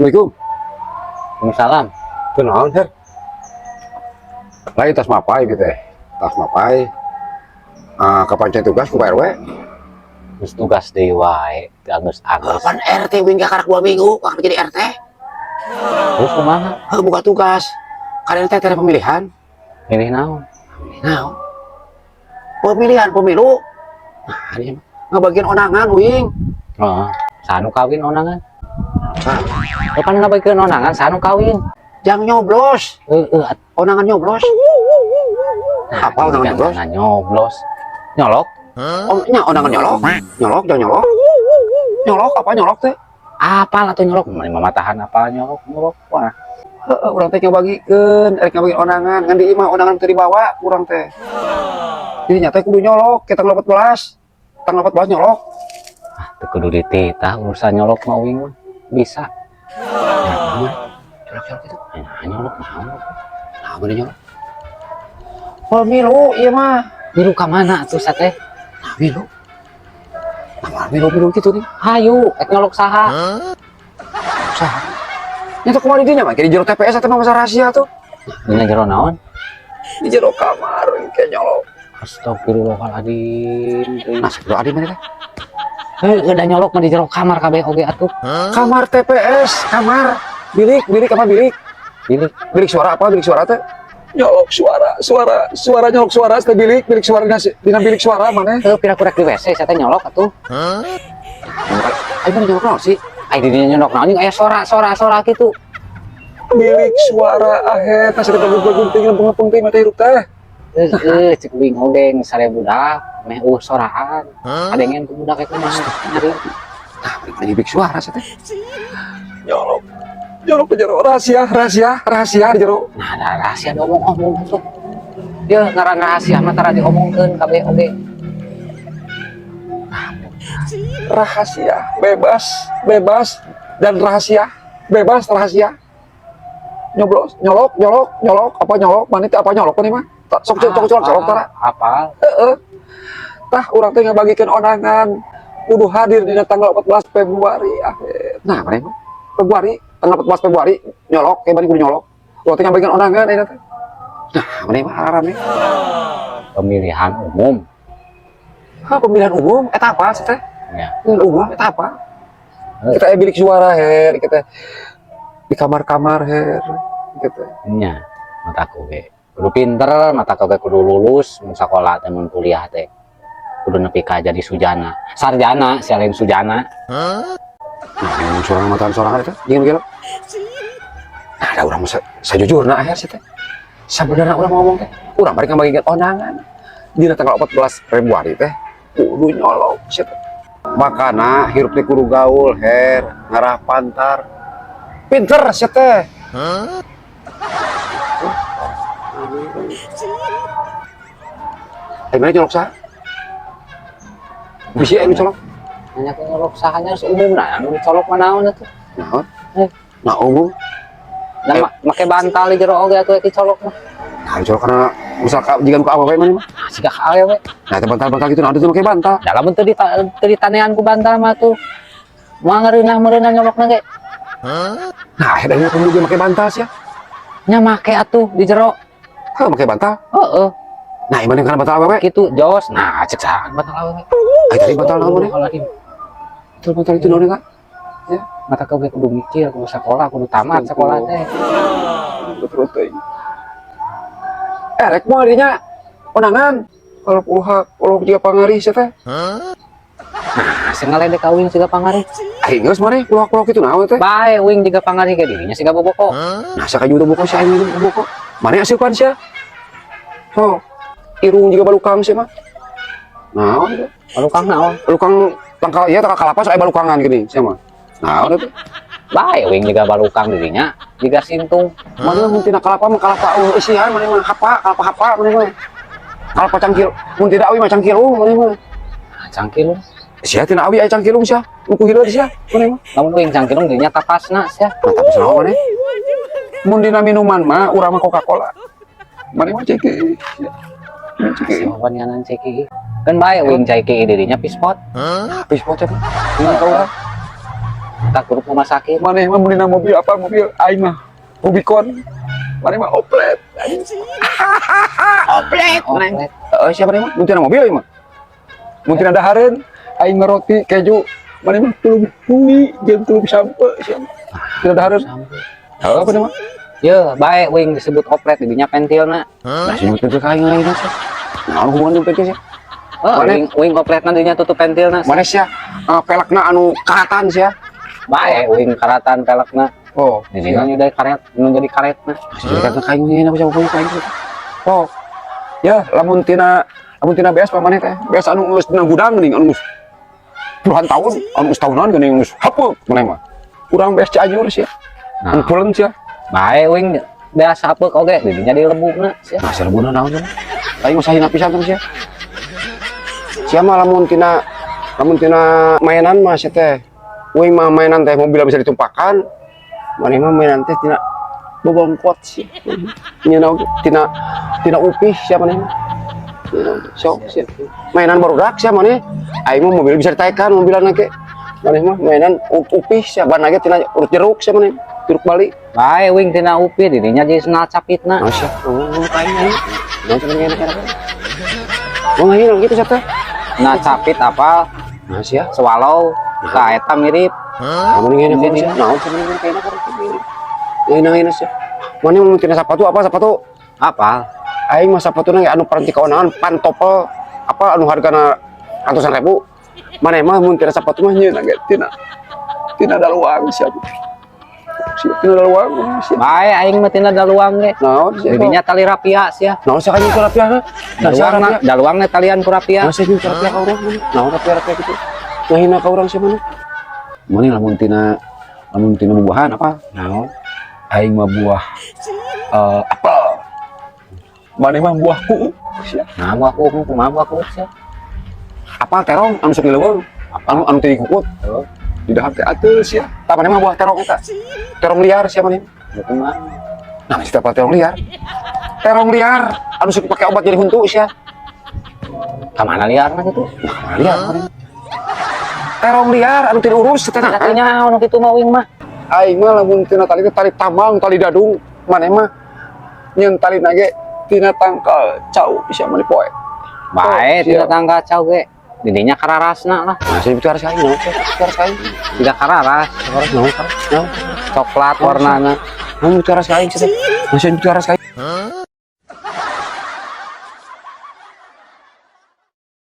Assalamualaikum. Waalaikumsalam. Kenaon, Her? Lain tas mapai gitu teh. Tas mapai. Kapan cek tugas ku Pak RW? Terus tugas deui wae, Agus. Kapan RT wing ka 2 minggu, kak jadi RT? Terus kumaha? Buka tugas. Kalian teh ada pemilihan. Milih naon? Nah, pemilihan pemilu. Nah, ini ngebagian onangan, wing. Heeh. Sanu kawin onangan. Kapan ngabikeun onangan sanu kawin? Yang nyoblos. Onangan nyoblos. Apa onangan nyoblos? Onangan nyoblos. Nyolok? Oh, onangan nyolok. Nyolok, jangan nyolok. Nyolok apa nyolok teh? Apal atau nyolok? Mamatahan apa nyolok? Nyolok. Wah. Urang teh ngabagikeun, ngabagikeun onangan, ngan di imah onangan teu dibawa urang teh. Jadi nyata kudu nyolok, kita tanggal 14. Tanggal 14 nyolok. Ah, teu kudu dititah urusan nyolok mah wing mah. Bisa. Nyolok itu. Nyolok naon? Nah, bener nyolok. Pemilu ieu mah. Milu ka mana atuh sateh? Nah, milu. Nah, milu gitu nih. Hayu, ek nyolok saha? Saha? Nyata kumaha di dinya mah, di jero TPS atau masa rahasia tuh. Dina jero naon? Di jero kamar kayak nyolok. Astagfirullahaladzim. Nah, sebelum adi mana teh? Udah nyolok mah di jero kamar kabeh oge atuh. Kamar TPS, kamar. Bilik apa bilik? Bilik suara apa? Bilik suara teh? Nyolok suara nyolok suara teh bilik suara dina bilik suara mana? Pira-pira di WC saya teh nyolok atuh. Ayo mana nyolok naon sih? Ai di dinya nyolok naon aya sora kitu. Bilik suara ahead tas kita gunting ngepung teh mata hirup teh. Cek wing oge sare budak meh soraan. Adengen ku budak eta mah nyari. Nah, balik bilik suara teh. Nyolok ke jero rahasia di jero. Nah, ada rahasia diomong-omong tuh. Dia ngaran rahasia mah tara diomongkeun kabeh oge. Rahasia, bebas dan rahasia, bebas rahasia. Nyolok, apa nyolok? Mana teh apa nyolok nih mah? Sok colok tara. Apal? Tah urang teh ngabagikeun onangan. Kudu hadir di tanggal 14 Februari akhir. Nah, mana mah? Februari, tanggal 14 Februari nyolok, kayak bari kudu nyolok. Urang teh ngabagikeun onangan eta teh. Nah, mana mah rame. Pemilihan umum. Pemilihan umum eta apa sih teh? Ya. Pemilihan umum eta apa? Kita bilik suara her, kita di kamar-kamar her, gitu. Nya, mataku ge. Kudu pinter, mataku ge kudu lulus mun sakola teh mun kuliah teh. Kudu nepi ka jadi sarjana, selain sujana. Nah, suara mataan sorangan itu, gini begini. Nah, ada orang sajujurna akhir sih teh. Sebenarnya orang ngomong teh, orang mereka bagikan onangan di tanggal 14 Februari teh, kudu nyolok sih teh. Makana hirup teh kudu gaul her, ngarah pantar. Pinter sih teh. Mana nyolok sah? Bisa yang colok? Hanya ke nyolok sahanya seumum nah, anu dicolok manaon atuh. Nah, nah umum. Dan make bantal di jero oge atuh dicolok mah. Nah, dicolok karena misalkan jika buka apa-apa mana mah? Siga ka awewe. Nah, bantal-bantal gitu nah itu pakai bantal. Dalam teu ditanean ku bantal mah tuh. Moal ngeureunah nyolokna ge. Nah, akhirnya kamu juga pakai bantal sih ya? Nya make atuh di jero. Pakai bantal? Heeh. Nah, gimana karena bantal apa? Kitu jos. Nah, cek saha bantal awewe. Tadi bantal naon nih? Bantal itu naon kan? Ya, mata kau kudu mikir, kudu sekolah, kudu tamat sekolah teh. Betul teh. Rek mau dinya onangan kalau juga pangari sih teh. Nah, sing ngaledek kawin siga pangari. Aing geus mari pulau kitu naon teh? Bae wing jiga pangari ge dirinya siga boboko. Nah, sakaju udah boko si aing boko. Mane asupan sia? Oh, irung juga balukang sih mah. Naon itu? Balukang naon? Balukang tangkal iya tangkal kalapa soal balukangan gini sih mah. Naon itu? Bae wing jiga balukang dirinya, jiga sintung. Mana mun tina kalapa mah kalapa isian mana mah kalapa mana mah. Kalapa cangkil, mun tidak awi mah cangkilung mana mah. Cangkilung. Sia tina awi aya cangkilung sia. Nuku hideul sia mana mah. Lamun wing cangkilung dirinya tapasna sia. Nah, tapi sanaon maneh? Mun dina minuman mah urang mah Coca-Cola. Mana mah ceki. Sawan nyanan ceki. Kan bae wing ceki dirinya pispot. Pispot cepet. Ini kau lah. tak kudu rumah sakit. Mana mah beli mobil apa mobil aing mah Rubicon. Mana mah oplet. Oplet. Oplet. Siapa nih mah? Muntina mobil aing mah. Muntina dahareun aing mah roti keju. Mana mah tulup bumi jeung tulup sampe siapa. Muntina dahareun. Apa nih mah? Ya, baik wing disebut oplet didinya pentilna. Nah, sibuk itu kain orang itu sih. Nah, hubungan dengan sih. Oh, wing opletna didinya tutup pentilna. Mana sih? Pelakna anu karatan sih. Baik wing karatan pelekna. Oh, Didinya udah karet, nu jadi karetna. jadi kata kain ini apa sih punya kain. Oh, ya, lamun tina beas pamane teh. Beas anu geus dina gudang geuning anu geus puluhan tahun, anu geus tahunan geuning geus hapeu mana mah. Urang beas Cianjur sih. Anu pulen sih. Baik wing biasa apa oge didinya di lembukna sia. Nah, serbuna naon sih? Aing usahin pisan terus ya. Sia mah lamun tina mainan mah sia teh. Wing mah mainan teh mobil bisa ditumpahkan. Mana mah mainan teh tina bobongkot sih. Nyeuna tina upih siapa nih? Sok sih. Mainan barudak sia mana? Aing mah mobil bisa ditaekan mobilan ge. Mana mah mainan upih sia ban ge tina urut jeruk sia mana? Jeruk Bali. Baik wing tina upih didinya jadi senal capitna. Oh sia. Oh kayaknya. Nah cuman enak. Oh ngahina gitu sia teh. Nah capit apa? Nah sia. Swallow ka eta mirip. Kamu nih enak sih. Nah sebenarnya kayak enak ini sih. Mana mau tina sepatu apa sepatu? Apa? Aing mah sepatuna anu paranti kaonahan pantopel apa anu hargana ratusan ribu. Mana mah mun tina sepatu mah nyeuna ge tina daluang sia. Tina daluang sia. Baik aing mah tina daluang ge. Naon sia? Didinya tali rapia sia. Naon sia kan rapiahna? Daluangna talian ku rapia. Masa jeung rapiah ka urang? Naon rapiah gitu? Ngahina ka urang sia mana? Mana lamun tina buahan apa? Naon? Aing mah buah apel. Mana mah buah kuuk sia. Nah kumaha buah kuuk sia. Apel terong anu sok dileuweung. Anu teu dikukut. Di dahar teh ateus sia. Tah mana mah buah terong eta. Terong liar sia mana? Kumaha? Nah, si apel terong liar. Terong liar anu sok pake obat jadi huntu sia. Ka mana liarna kitu? Liar. Terong liar anu teu diurus teh nah. Nya anu kitu mah wing mah. Aing mah lamun tina tali tambang, tali dadung, maneh mah nyeun tali nage tina tangkal cau sia mani poe. Bae tina tangga cau ge. Didinya kararasna lah. Nah, saya bicara sekali, bicara sekali. Tidak kararas, Naon, coklat warnanya. Naon bicara sekali, saya bicara sekali.